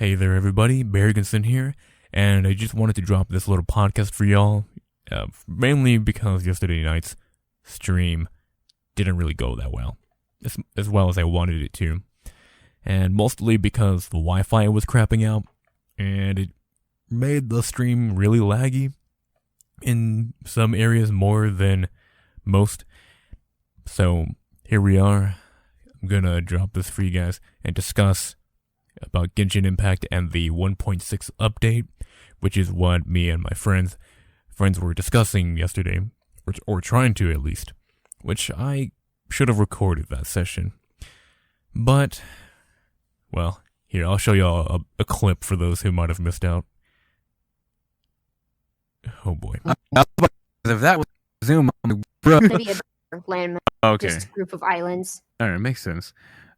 Hey there, everybody. Beargunson here, and I just wanted to drop this little podcast for y'all, mainly because yesterday night's stream didn't really go that well, as well as I wanted it to, and mostly because the Wi-Fi was crapping out, and it made the stream really laggy in some areas more than most. So here we are. I'm gonna drop this for you guys and discuss about Genshin Impact and the 1.6 update, which is what me and my friends were discussing yesterday, or trying to at least, which I should have recorded that session. But, well, here, I'll show y'all a clip for those who might have missed out. Oh boy. If that was Zoom, bro. Land, Okay. just a group of islands. Alright, makes sense.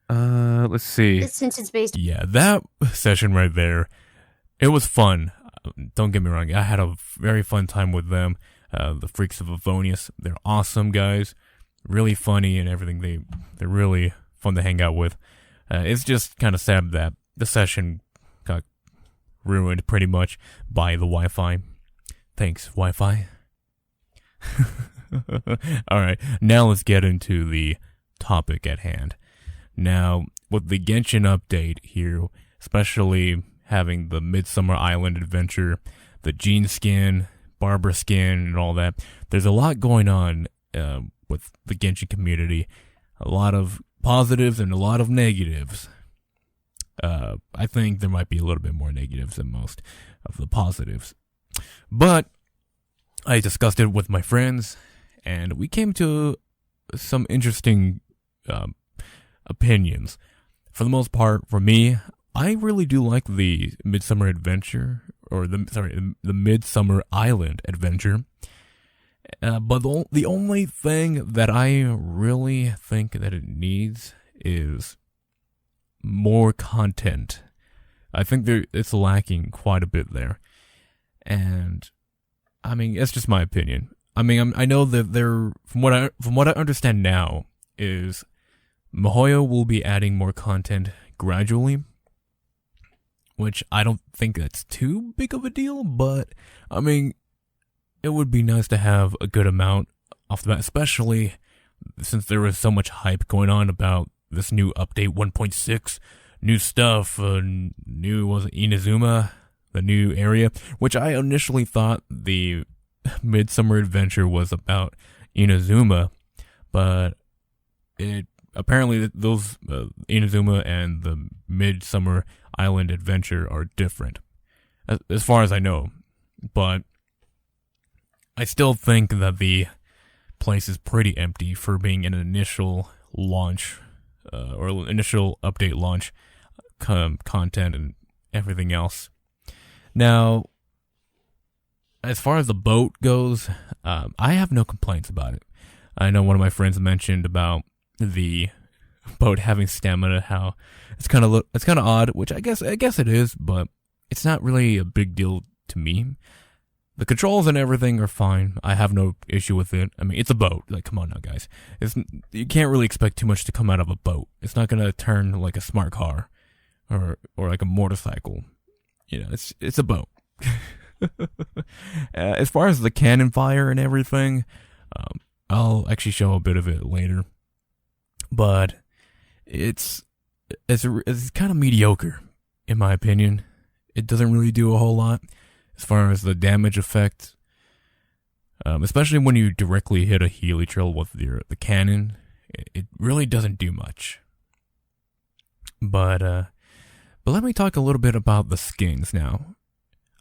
Let's see. Since it's based. Yeah, that session right there, it was fun. Don't get me wrong, I had a very fun time with them. The Freaks of Favonius, they're awesome guys, really funny and everything. They're really fun to hang out with. It's just kind of sad that the session got ruined pretty much by the Wi-Fi. Thanks, Wi-Fi. Alright, now let's get into the topic at hand. Now, with the Genshin update here, especially having the Midsummer Island adventure, the Jean skin, Barbara skin, and all that, there's a lot going on with the Genshin community. A lot of positives and a lot of negatives. I think there might be a little bit more negatives than most of the positives. But I discussed it with my friends, and we came to some interesting opinions. For the most part, for me, I really do like the Midsummer Adventure, or the Midsummer Island Adventure. But the only thing that I really think that it needs is more content. I think it's lacking quite a bit there. And I mean, it's just my opinion. I mean, I know that from what I understand now is Mihoyo will be adding more content gradually, which I don't think that's too big of a deal, but I mean, it would be nice to have a good amount off the bat, especially since there was so much hype going on about this new update 1.6, new stuff, new, was it Inazuma, the new area, which I initially thought the Midsummer Adventure was about Inazuma, but apparently those Inazuma and the Midsummer Island Adventure are different, as far as I know. But I still think that the place is pretty empty for being an initial launch, or initial update launch content and everything else. Now, as far as the boat goes, I have no complaints about it. I know one of my friends mentioned about the boat having stamina, how it's kind of odd, which I guess it is, but it's not really a big deal to me. The controls and everything are fine. I have no issue with it. I mean, it's a boat. Like, come on now, guys. You can't really expect too much to come out of a boat. It's not gonna turn like a smart car or like a motorcycle. You know, it's a boat. As far as the cannon fire and everything, I'll actually show a bit of it later. But it's kind of mediocre, in my opinion. It doesn't really do a whole lot as far as the damage effect, especially when you directly hit a Helitril with the cannon. It really doesn't do much. But let me talk a little bit about the skins now.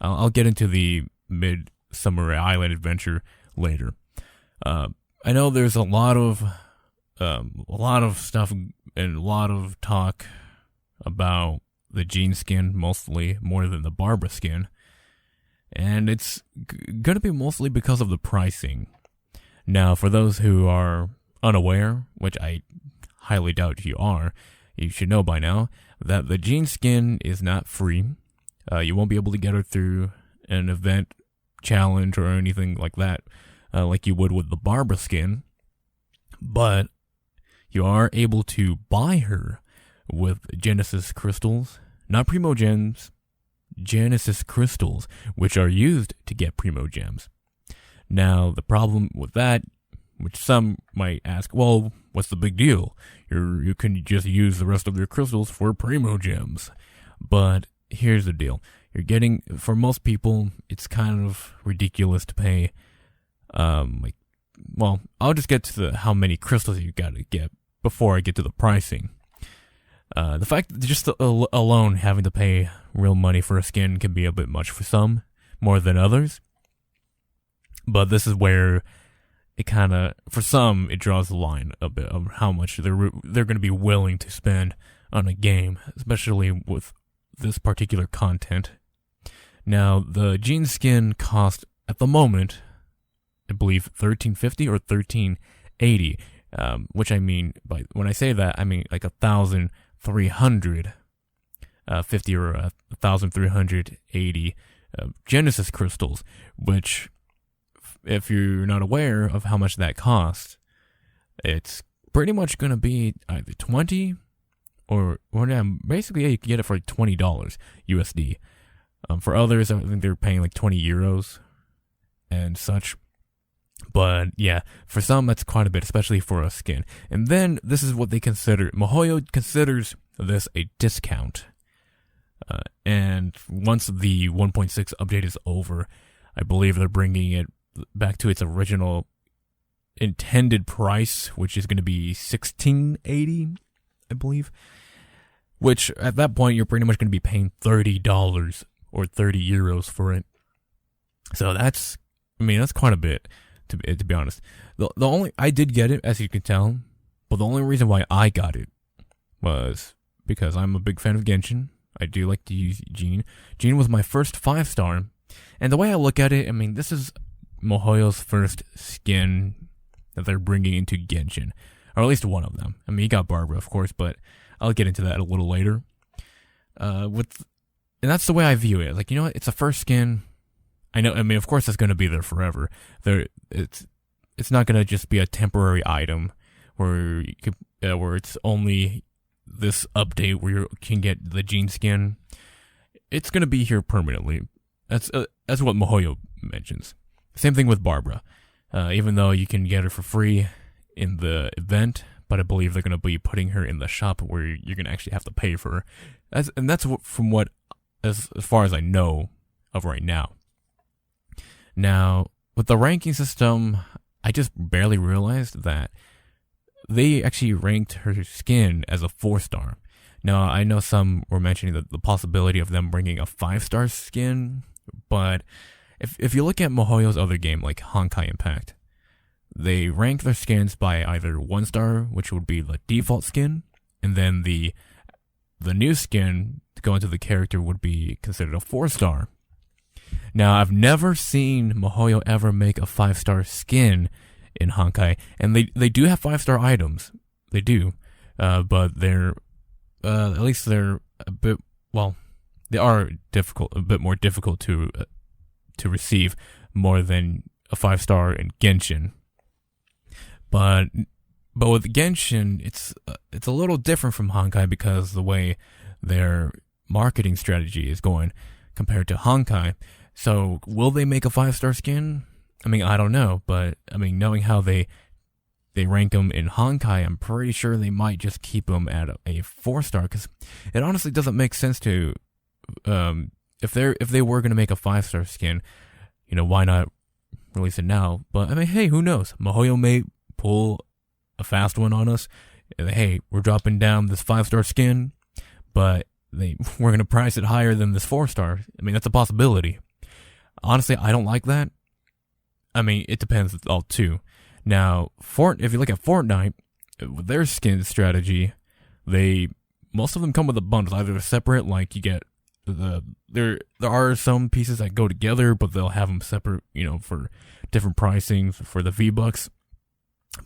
I'll get into the Midsummer Island Adventure later. I know there's a lot of stuff and a lot of talk about the Jean skin, mostly more than the Barbara skin, and it's gonna be mostly because of the pricing. Now, for those who are unaware, which I highly doubt you are, you should know by now that the Jean skin is not free. You won't be able to get her through an event, challenge, or anything like that, like you would with the Barbara skin. But you are able to buy her with Genesis crystals not Primo Gems, Genesis crystals, which are used to get Primo Gems. Now, the problem with that, which some might ask, well, what's the big deal? You can just use the rest of your crystals for Primo Gems. But here's the deal. For most people, it's kind of ridiculous to pay, I'll just get to how many crystals you gotta get before I get to the pricing. The fact that just alone having to pay real money for a skin can be a bit much for some, more than others. But this is where it for some, it draws the line a bit of how much they're going to be willing to spend on a game, especially with this particular content. Now, the Gene skin cost, at the moment, I believe $13.50 or $13.80, which I mean, when I say that, I mean like 1,350 or 1,380 Genesis crystals, which, if you're not aware of how much that costs, it's pretty much going to be either 20 or basically you can get it for like $20 USD. For others, I think they're paying like 20 euros and such. But yeah, for some, that's quite a bit, especially for a skin. And then this is what they consider. MiHoYo considers this a discount. And once the 1.6 update is over, I believe they're bringing it back to its original intended price, which is going to be $16.80, I believe. Which, at that point, you're pretty much going to be paying $30 or 30 euros for it. So that's quite a bit, to be honest. I did get it, as you can tell, but the only reason why I got it was because I'm a big fan of Genshin. I do like to use Gene. Gene was my first 5-star, and the way I look at it, this is MiHoYo's first skin that they're bringing into Genshin, or at least one of them. You got Barbara, of course, but I'll get into that a little later. And that's the way I view it. Like, you know what? It's a first skin. I know. Of course, it's going to be there forever. It's not going to just be a temporary item where it's only this update where you can get the Gene skin. It's going to be here permanently. That's what MiHoYo mentions. Same thing with Barbara. Even though you can get her for free in the event, but I believe they're going to be putting her in the shop where you're going to actually have to pay for her. That's from what, as far as I know of right now. Now, with the ranking system, I just barely realized that they actually ranked her skin as a 4-star. Now, I know some were mentioning the possibility of them bringing a 5-star skin, but if you look at MiHoYo's other game, like Honkai Impact, they rank their skins by either 1-star, which would be the default skin, and then the new skin to go into the character would be considered a 4-star. Now, I've never seen MiHoYo ever make a 5-star skin in Honkai, and they do have 5-star items. They do, but they're at least they're a bit, they are a bit more difficult to receive, more than a 5-star in Genshin. But with Genshin, it's a little different from Honkai because the way their marketing strategy is going compared to Honkai. So, will they make a 5-star skin? I don't know, but knowing how they rank them in Honkai, I'm pretty sure they might just keep them at a 4-star, because it honestly doesn't make sense to, if they were going to make a 5-star skin, why not release it now? But hey, who knows? MiHoYo may pull a fast one on us. Hey, we're dropping down this 5-star skin, but we're going to price it higher than this 4-star. That's a possibility. Honestly, I don't like that. It depends all too. Now, if you look at Fortnite, with their skin strategy, most of them come with a bundle, either separate, like you get there are some pieces that go together, but they'll have them separate, for different pricings for the V-Bucks.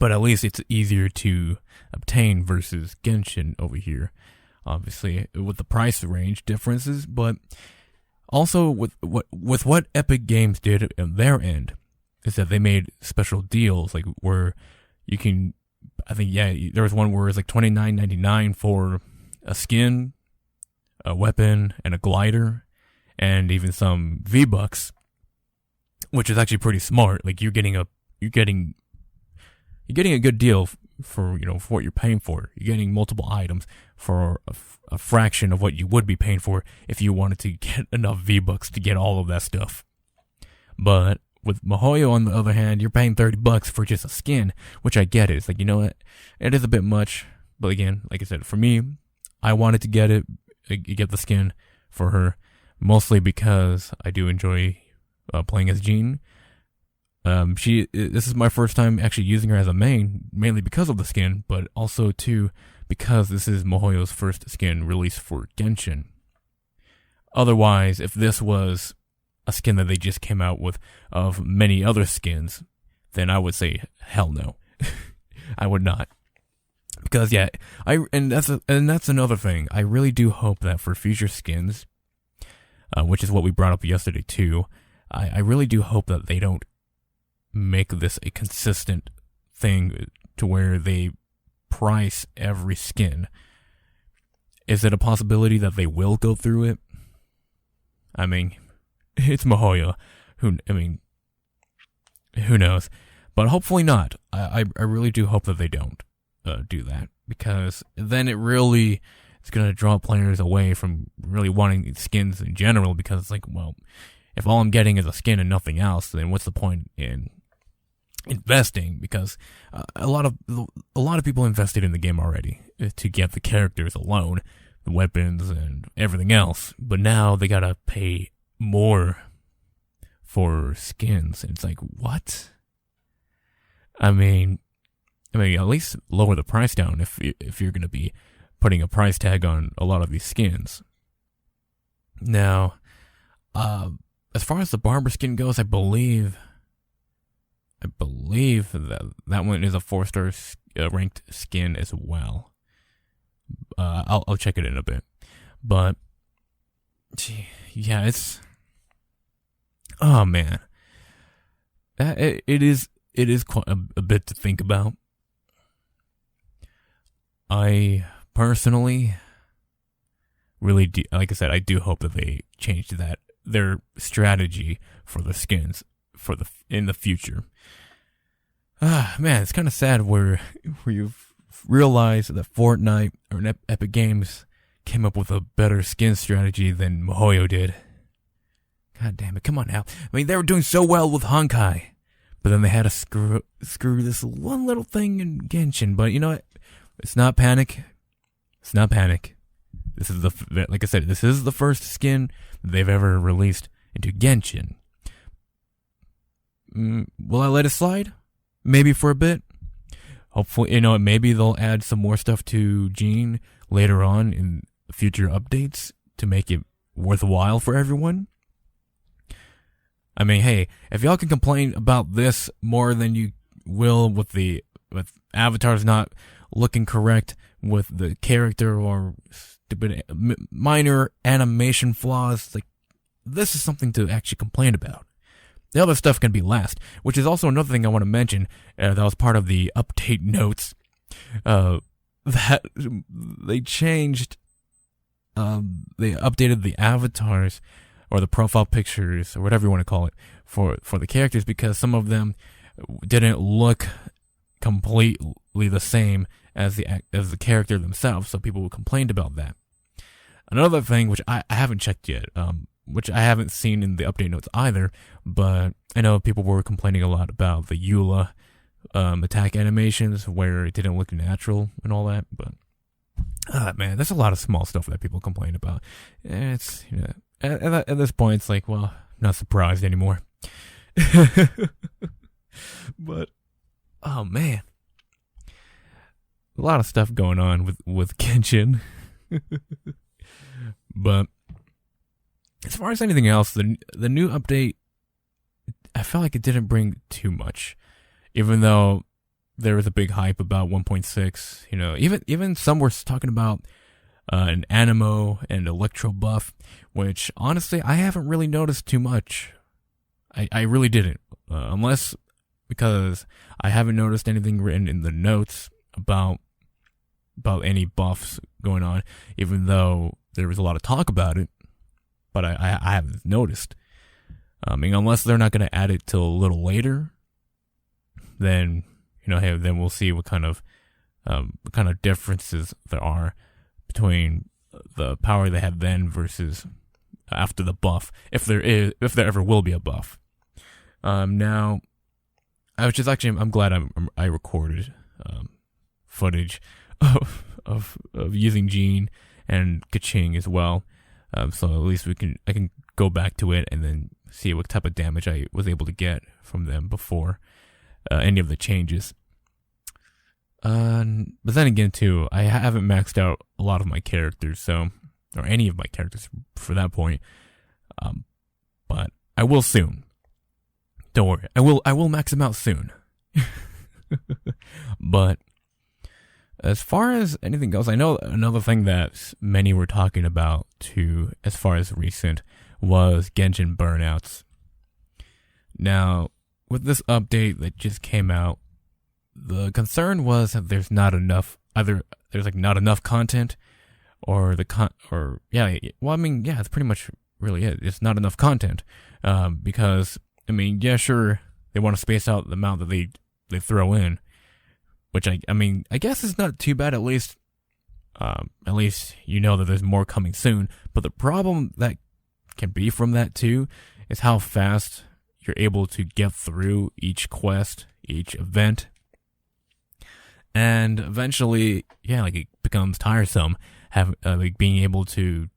But at least it's easier to obtain versus Genshin over here. Obviously, with the price range differences, but also with what Epic Games did on their end is that they made special deals, like where you can, there was one where it's like $29.99 for a skin, a weapon and a glider, and even some V-Bucks, which is actually pretty smart. Like you're getting a good deal for for what you're paying for. You're getting multiple items for a fraction of what you would be paying for if you wanted to get enough V-Bucks to get all of that stuff. But with MiHoYo, on the other hand, you're paying $30 for just a skin, which I get it. It's like, you know what, it is a bit much. But again, like I said, for me, I wanted to get the skin for her, mostly because I do enjoy playing as Jean. This is my first time actually using her as a main, mainly because of the skin, but also too because this is MiHoYo's first skin released for Genshin. Otherwise, if this was a skin that they just came out with of many other skins, then I would say hell no. I would not. Because yeah, that's another thing. I really do hope that for future skins, which is what we brought up yesterday too, I really do hope that they don't make this a consistent thing to where they price every skin. Is it a possibility that they will go through it? I mean, it's MiHoYo. Who knows? But hopefully not. I really do hope that they don't do that, because then it really is going to draw players away from really wanting skins in general, because it's like, well, if all I'm getting is a skin and nothing else, then what's the point in investing? Because a lot of people invested in the game already to get the characters alone, the weapons and everything else, but now they gotta pay more for skins. And it's like, what? I mean, at least lower the price down if you're gonna be putting a price tag on a lot of these skins. Now, as far as the barber skin goes, I believe that one is a 4-star ranked skin as well. I'll check it in a bit, but yeah, it's, oh man, it is quite a bit to think about. I personally really do, like I said, I do hope that they change their strategy for the skins in the future. Man, it's kind of sad where you've realized that Fortnite or Epic Games came up with a better skin strategy than MiHoYo did. God damn it, come on now. I mean, they were doing so well with Honkai, but then they had to screw this one little thing in Genshin. But you know what? It's not panic. It's not panic. This is like I said, this is the first skin they've ever released into Genshin. Will I let it slide? Maybe for a bit. Hopefully, maybe they'll add some more stuff to Jean later on in future updates to make it worthwhile for everyone. I mean, hey, if y'all can complain about this more than you will with avatars not looking correct, with the character or stupid minor animation flaws, like, this is something to actually complain about. The other stuff can be last, which is also another thing I want to mention that was part of the update notes, that they changed, they updated the avatars, or the profile pictures, or whatever you want to call it, for the characters, because some of them didn't look completely the same as the character themselves, so people complained about that. Another thing, which I haven't checked yet, which I haven't seen in the update notes either, but I know people were complaining a lot about the Eula attack animations, where it didn't look natural and all that, but man, there's a lot of small stuff that people complain about. It's, at this point, it's like, well, not surprised anymore. But, oh man, a lot of stuff going on with Genshin. But as far as anything else, the new update, I felt like it didn't bring too much, even though there was a big hype about 1.6. Even some were talking about an Anemo and Electro buff, which honestly I haven't really noticed too much. I really didn't, unless because I haven't noticed anything written in the notes about any buffs going on, even though there was a lot of talk about it, but I haven't noticed. I mean, unless they're not going to add it till a little later, then, hey, then we'll see what kind of differences there are between the power they had then versus after the buff, if there ever will be a buff. Now, I'm glad I recorded footage of using Jean and Kaching as well. So at least I can go back to it and then see what type of damage I was able to get from them before any of the changes. But then again, too, I haven't maxed out a lot of my characters, or any of my characters for that point. But I will soon. Don't worry, I will max them out soon. But as far as anything else, I know another thing that many were talking about too, as far as recent, was Genshin burnouts. Now, with this update that just came out, the concern was that there's not enough, either there's not enough content, or that's pretty much really it. It's not enough content, because, sure, they want to space out the amount that they throw in, which I guess is not too bad. At least that there's more coming soon. But the problem that can be from that too is how fast you're able to get through each quest, each event, and eventually, it becomes tiresome being able to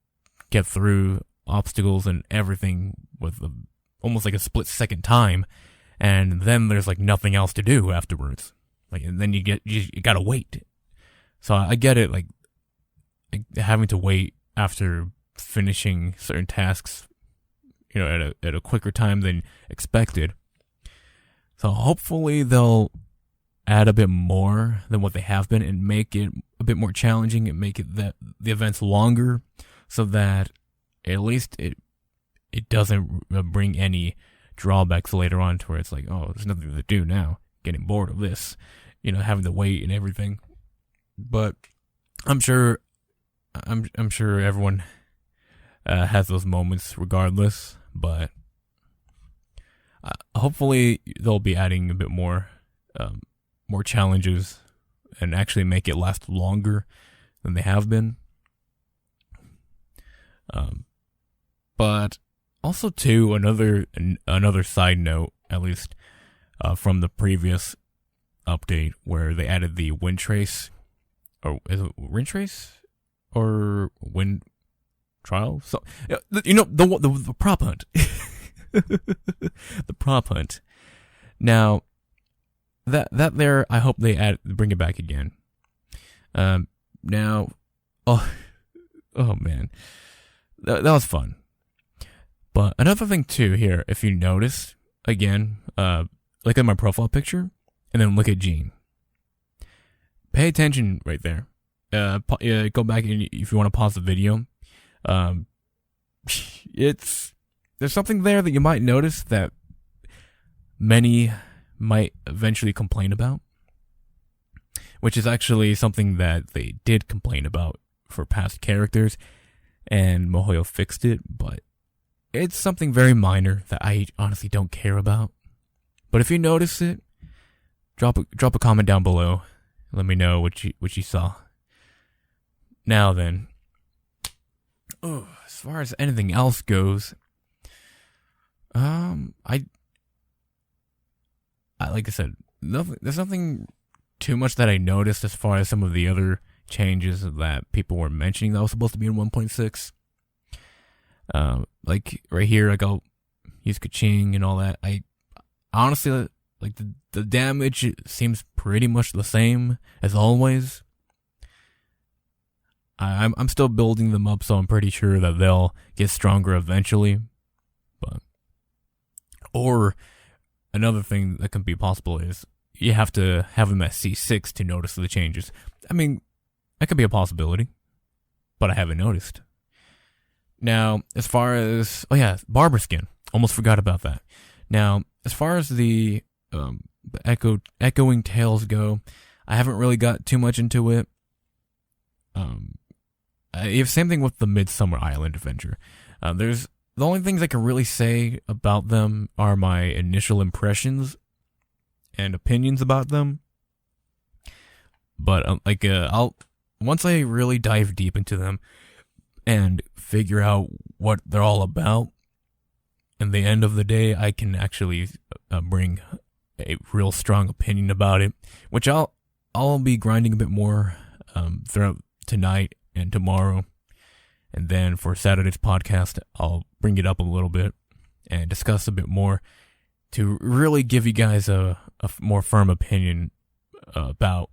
get through obstacles and everything with almost like a split-second time, and then there's nothing else to do afterwards. And then you gotta wait. So I get it, having to wait after finishing certain tasks, at a quicker time than expected. So hopefully they'll add a bit more than what they have been and make it a bit more challenging and make it the events longer, so that at least it doesn't bring any drawbacks later on to where it's there's nothing to do now, getting bored of this, having to wait and everything. But I'm sure everyone has those moments regardless, but hopefully they'll be adding a bit more challenges and actually make it last longer than they have been. But also too, another side note, at least from the previous update, where they added the wind trace, or is it wind trace or wind trial? So the prop hunt, the prop hunt. Now that there, I hope they bring it back again. Now, oh man, that was fun. But another thing too here, if you notice, again, look at my profile picture, and then look at Jean. Pay attention right there. Go back and if you want to pause the video. There's something there that you might notice that many might eventually complain about, which is actually something that they did complain about for past characters, and MoHoYo fixed it, but it's something very minor that I honestly don't care about. But if you notice it, drop a comment down below. Let me know what you saw. Now then, as far as anything else goes, I like I said, there's nothing too much that I noticed as far as some of the other changes that people were mentioning that was supposed to be in 1.6. Like right here, I'll use Kaching and all that. I honestly, the damage seems pretty much the same as always. I'm still building them up, so I'm pretty sure that they'll get stronger eventually. Or another thing that can be possible is you have to have them at C6 to notice the changes. That could be a possibility, but I haven't noticed. Now, as far as barber skin, almost forgot about that. Now, as far as the echoing tales go, I haven't really got too much into it. Same thing with the Midsummer Island adventure. There's the only things I can really say about them are my initial impressions and opinions about them. But I'll once I really dive deep into them and figure out what they're all about, in the end of the day, I can actually bring a real strong opinion about it, which I'll be grinding a bit more throughout tonight and tomorrow. And then for Saturday's podcast, I'll bring it up a little bit and discuss a bit more to really give you guys a more firm opinion about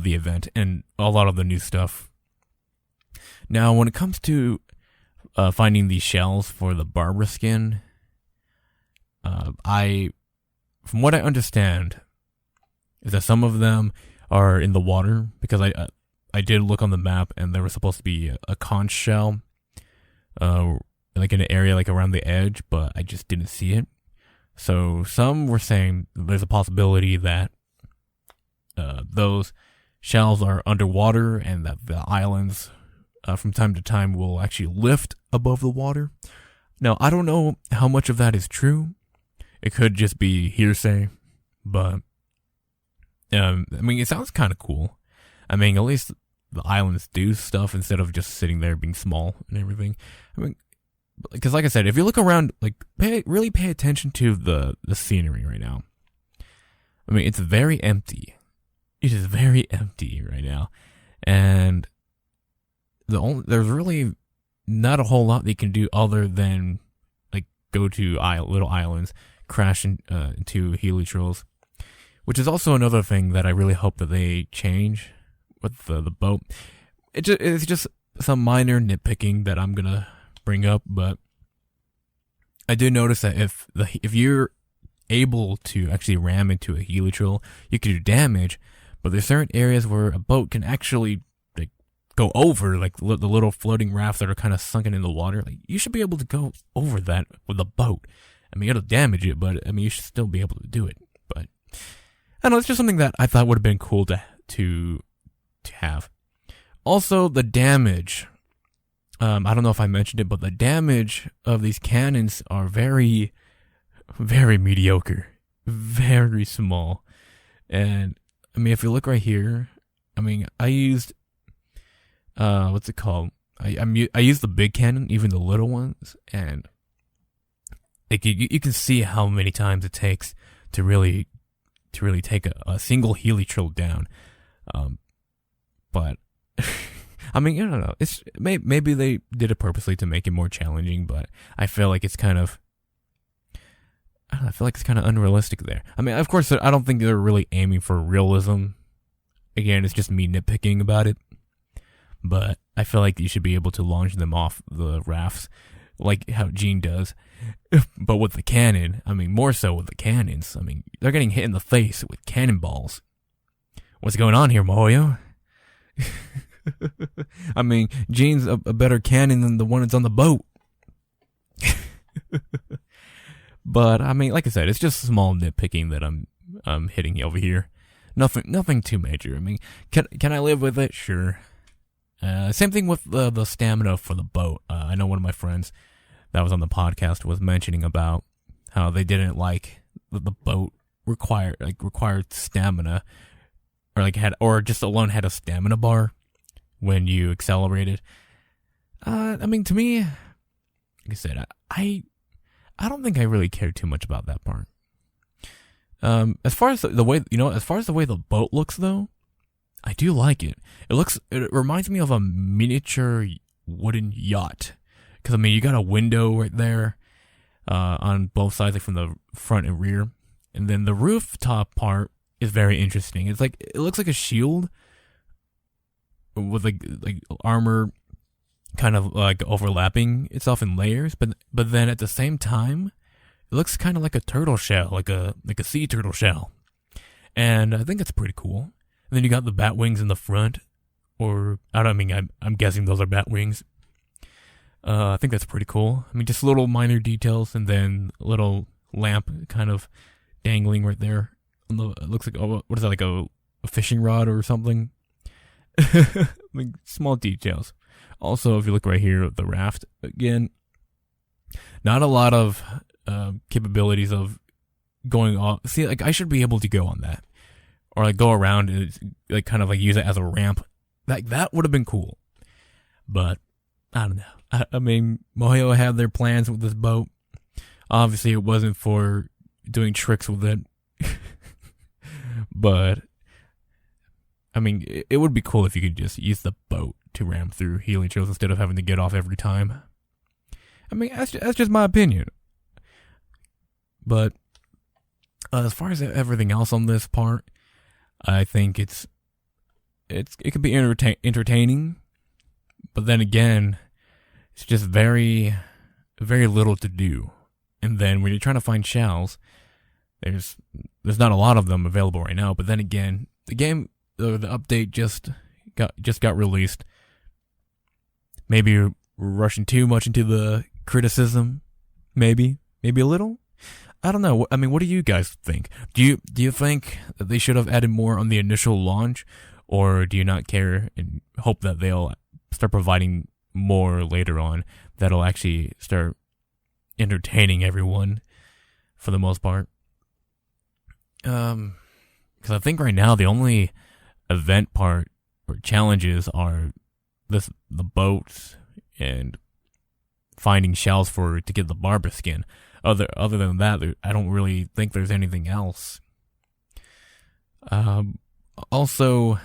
the event and a lot of the new stuff. Now, when it comes to finding these shells for the Barbara skin, from what I understand, is that some of them are in the water, because I did look on the map and there was supposed to be a conch shell, like in an area like around the edge, but I just didn't see it. So some were saying there's a possibility that those shells are underwater and that the islands from time to time will actually lift above the water. Now, I don't know how much of that is true. It could just be hearsay, but I mean, it sounds kind of cool. I mean, at least the islands do stuff instead of just sitting there being small and everything. I mean, because like I said, if you look around, like really pay attention to the scenery right now. I mean, it's very empty. It is very empty right now, and there's really not a whole lot they can do other than like go to little islands, crash into helitrons, which is also another thing that I really hope that they change with the boat. It's just some minor nitpicking that I'm gonna bring up, but I did notice that if you're able to actually ram into a helitrol, you can do damage, but there's certain areas where a boat can actually like go over, like the little floating rafts that are kind of sunken in the water. Like, you should be able to go over that with a boat. I mean, it'll damage it, but I mean, you should still be able to do it. But I don't know, it's just something that I thought would have been cool to have. Also, the damage. I don't know if I mentioned it, but the damage of these cannons are very, very mediocre. Very small. And, I mean, if you look right here, I mean, I used, what's it called? I used the big cannon, even the little ones, and like you can see how many times it takes to really take a single helitrol down. But I mean, I don't know. It's maybe they did it purposely to make it more challenging, but I feel like it's kind of unrealistic there. I mean, of course, I don't think they're really aiming for realism. Again, it's just me nitpicking about it. But I feel like you should be able to launch them off the rafts like how Jean does. But with the cannon, I mean, more so with the cannons. I mean, they're getting hit in the face with cannonballs. What's going on here, Moyo? I mean, Jean's a better cannon than the one that's on the boat. But I mean, like I said, it's just small nitpicking that I'm hitting over here. Nothing too major. I mean, can I live with it? Sure. Same thing with the stamina for the boat. I know one of my friends that was on the podcast was mentioning about how they didn't like that the boat required stamina, or just alone had a stamina bar when you accelerated. I mean, to me, like I said, I don't think I really cared too much about that part. As far as the way the boat looks, though, I do like it. It reminds me of a miniature wooden yacht. Because, I mean, you got a window right there on both sides, like from the front and rear. And then the rooftop part is very interesting. It looks like a shield with like armor kind of like overlapping itself in layers. But then at the same time, it looks kind of like a turtle shell, like a sea turtle shell. And I think that's pretty cool. And then you got the bat wings in the front, or I'm guessing those are bat wings. I think that's pretty cool. I mean, just little minor details, and then a little lamp kind of dangling right there. It looks like, what is that, like a fishing rod or something? I mean, small details. Also, if you look right here at the raft, again, not a lot of capabilities of going off. See, like, I should be able to go on that. Or, like, go around and, like, kind of, like, use it as a ramp. Like, that would have been cool. But, I don't know. I mean, MoHoYo had their plans with this boat. Obviously, it wasn't for doing tricks with it. But, I mean, it would be cool if you could just use the boat to ram through healing trails instead of having to get off every time. I mean, that's just my opinion. But, as far as everything else on this part, I think it could be entertaining. But then again, it's just very, very little to do. And then when you're trying to find shells, there's not a lot of them available right now. But then again, the update just got released. Maybe we're rushing too much into the criticism. Maybe a little. I don't know. I mean, what do you guys think? Do you think that they should have added more on the initial launch, or do you not care and hope that they'll start providing more later on that'll actually start entertaining everyone for the most part? Because I think right now the only event part or challenges are the boats and finding shells to get the Barbara skin. Other than that, I don't really think there's anything else. Also,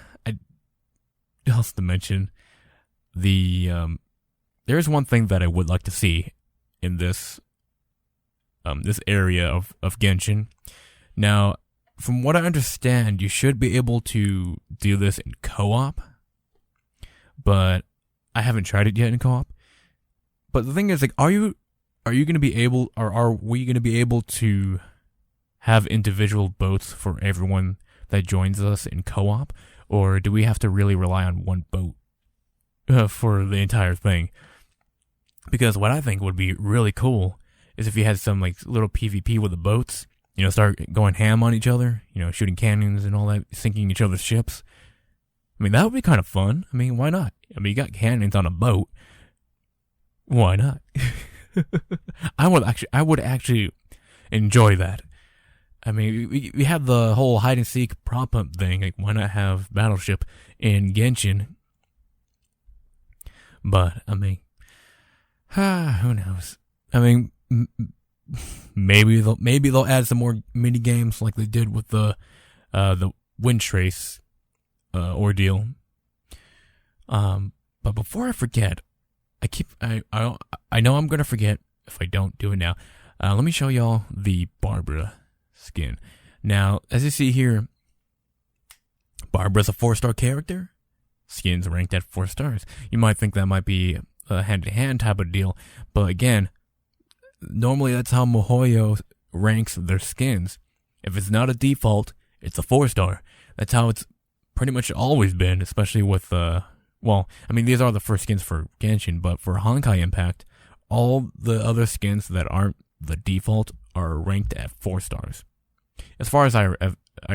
else to mention, there's one thing that I would like to see in this area of Genshin. Now, from what I understand, you should be able to do this in co-op, but I haven't tried it yet in co-op. But the thing is, like, are you going to be able, or are we going to be able to have individual boats for everyone that joins us in co-op, or do we have to really rely on one boat for the entire thing? Because what I think would be really cool is if you had some, like, little PvP with the boats, you know, start going ham on each other, you know, shooting cannons and all that, sinking each other's ships. I mean, that would be kind of fun. I mean, why not? I mean, you got cannons on a boat. Why not? I would actually enjoy that. I mean, we have the whole hide and seek prop hunt thing. Like, why not have Battleship in Genshin? But I mean, who knows? I mean, maybe they'll add some more mini games like they did with the wind trace ordeal. But before I forget, I know I'm gonna forget if I don't do it now. Let me show y'all the Barbara skin. Now, as you see here, Barbara's a 4-star character. Skin's ranked at 4 stars. You might think that might be a hand-to-hand type of deal, but again, normally that's how MoHoYo ranks their skins. If it's not a default, it's a 4-star. That's how it's pretty much always been, especially with well, I mean, these are the first skins for Genshin, but for Honkai Impact, all the other skins that aren't the default are ranked at 4 stars. As far as I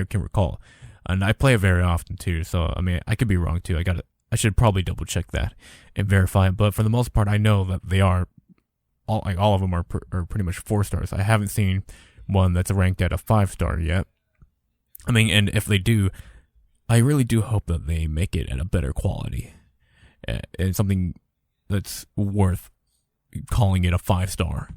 can recall. And I play it very often too, so I mean, I could be wrong too. I should probably double check that and verify it, but for the most part, I know that they are all of them are pretty much 4 stars. I haven't seen one that's ranked at a 5-star yet. I mean, and if they do, I really do hope that they make it at a better quality and something that's worth calling it a 5-star.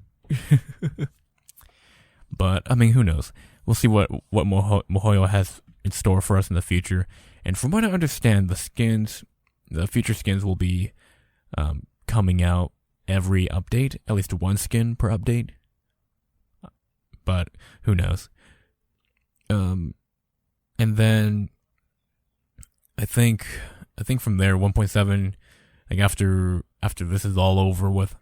But I mean, who knows? We'll see what MoHoYo has in store for us in the future. And from what I understand, the future skins will be coming out every update, at least one skin per update. But who knows? And then I think from there, 1.7, like after this is all over with,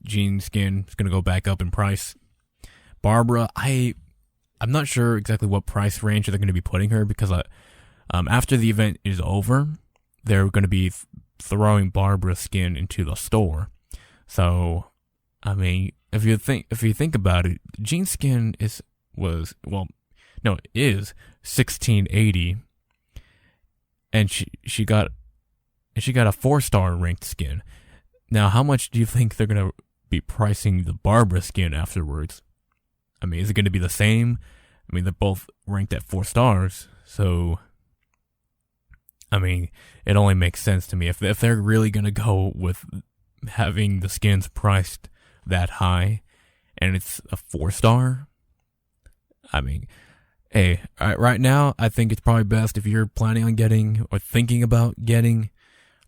Jean skin is gonna go back up in price. Barbara, I'm not sure exactly what price range they're gonna be putting her, because after the event is over, they're gonna be throwing Barbara skin into the store. So, I mean, if you think about it, Jean skin is $1680. and she got a 4-star ranked skin. Now, how much do you think they're gonna be pricing the Barbara skin afterwards? I mean, is it gonna be the same? I mean, they're both ranked at 4 stars, so I mean, it only makes sense to me if they're really gonna go with having the skins priced that high, and it's a 4-star. I mean, hey, right now, I think it's probably best if you're planning on getting or thinking about getting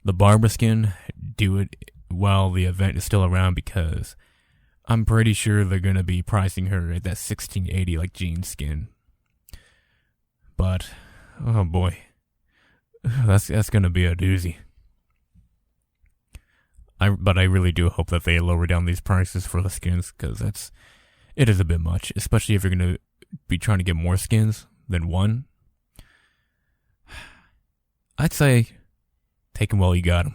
the Barbara skin, do it while the event is still around, because I'm pretty sure they're gonna be pricing her at that 1680 like Jean's skin. But oh boy, that's gonna be a doozy. But I really do hope that they lower down these prices for the skins, because it is a bit much, especially if you're gonna be trying to get more skins than one. I'd say take them while you got them.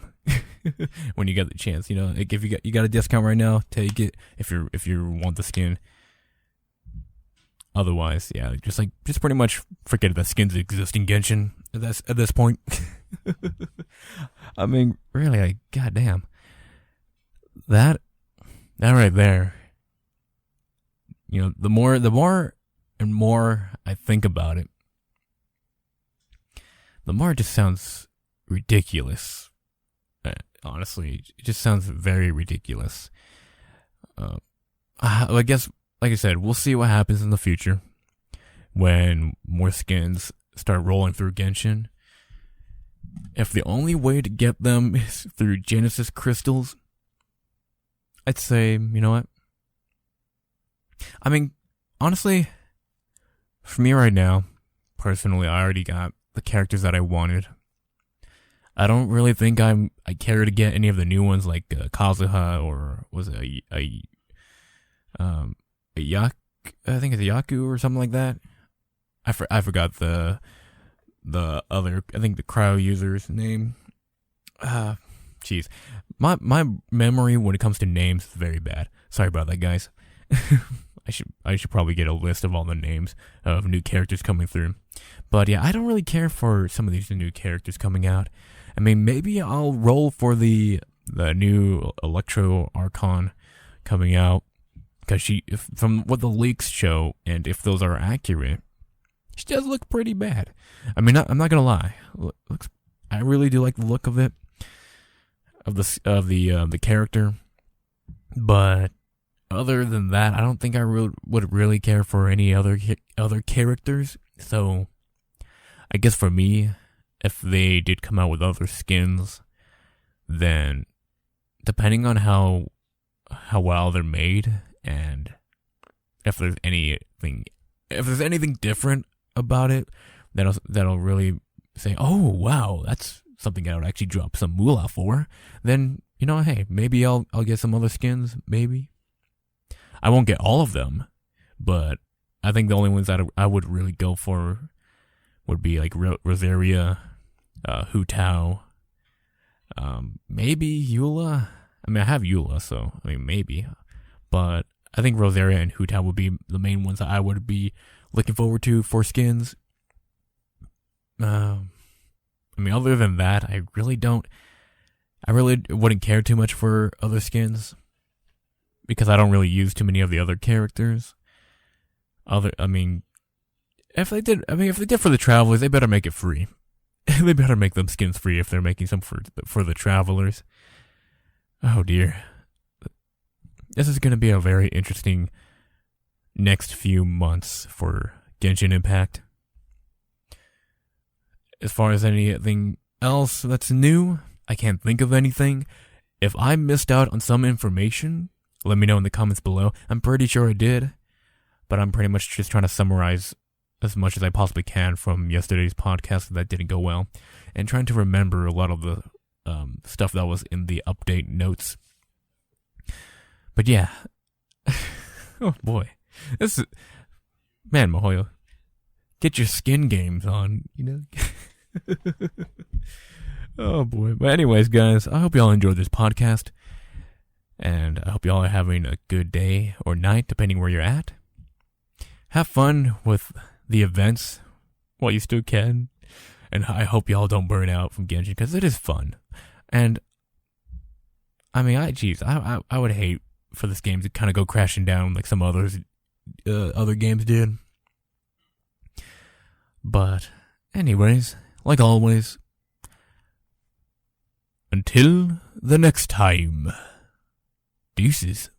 When you get the chance, you know, like if you got a discount right now, take it. If you want the skin. Otherwise, yeah, just pretty much forget that skins exist in Genshin at this point. I mean, really, goddamn, that right there. You know, the more and more I think about it, the more it just sounds ridiculous. Honestly, it just sounds very ridiculous. I guess, like I said, we'll see what happens in the future when more skins start rolling through Genshin. If the only way to get them is through Genesis crystals, I'd say, you know what? I mean, honestly, for me right now, personally, I already got the characters that I wanted. I don't really think I care to get any of the new ones like Kazuha, or was it a Yak? I think it's a Yaku or something like that. I forgot the other, I think the cryo user's name. Jeez, my memory when it comes to names is very bad. Sorry about that, guys. I should probably get a list of all the names of new characters coming through. But yeah, I don't really care for some of these new characters coming out. I mean, maybe I'll roll for the new Electro Archon coming out, because from what the leaks show, and if those are accurate, she does look pretty bad. I mean, I'm not gonna lie. I really do like the look of it, of the character, but other than that, I don't think I would really care for any other characters. So, I guess for me, if they did come out with other skins, then depending on how well they're made, and if there's anything different about it, that'll really say, oh wow, that's something I would actually drop some moolah for, then, you know, hey, maybe I'll get some other skins. Maybe I won't get all of them, but I think the only ones that I would really go for would be like Rosaria, Hu Tao, maybe Eula. I mean, I have Eula, so I mean maybe, but I think Rosaria and Hu Tao would be the main ones that I would be looking forward to for skins. I mean, other than that, I really wouldn't care too much for other skins, because I don't really use too many of the other characters. I mean, if they did for the travelers, they better make it free. They better make them skins free if they're making some for the travelers. Oh dear. This is going to be a very interesting next few months for Genshin Impact. As far as anything else that's new, I can't think of anything. If I missed out on some information, let me know in the comments below. I'm pretty sure I did, but I'm pretty much just trying to summarize as much as I possibly can from yesterday's podcast that didn't go well, and trying to remember a lot of the stuff that was in the update notes. But yeah. Oh boy. This is... Man, Mihoyo, get your skin games on, you know? Oh boy. But anyways, guys, I hope y'all enjoyed this podcast, and I hope y'all are having a good day or night, depending where you're at. Have fun with the events while you still can. and I hope y'all don't burn out from Genshin, because it is fun. And, I mean, I would hate for this game to kind of go crashing down like some other games did. But, anyways, like always, until the next time, deuces.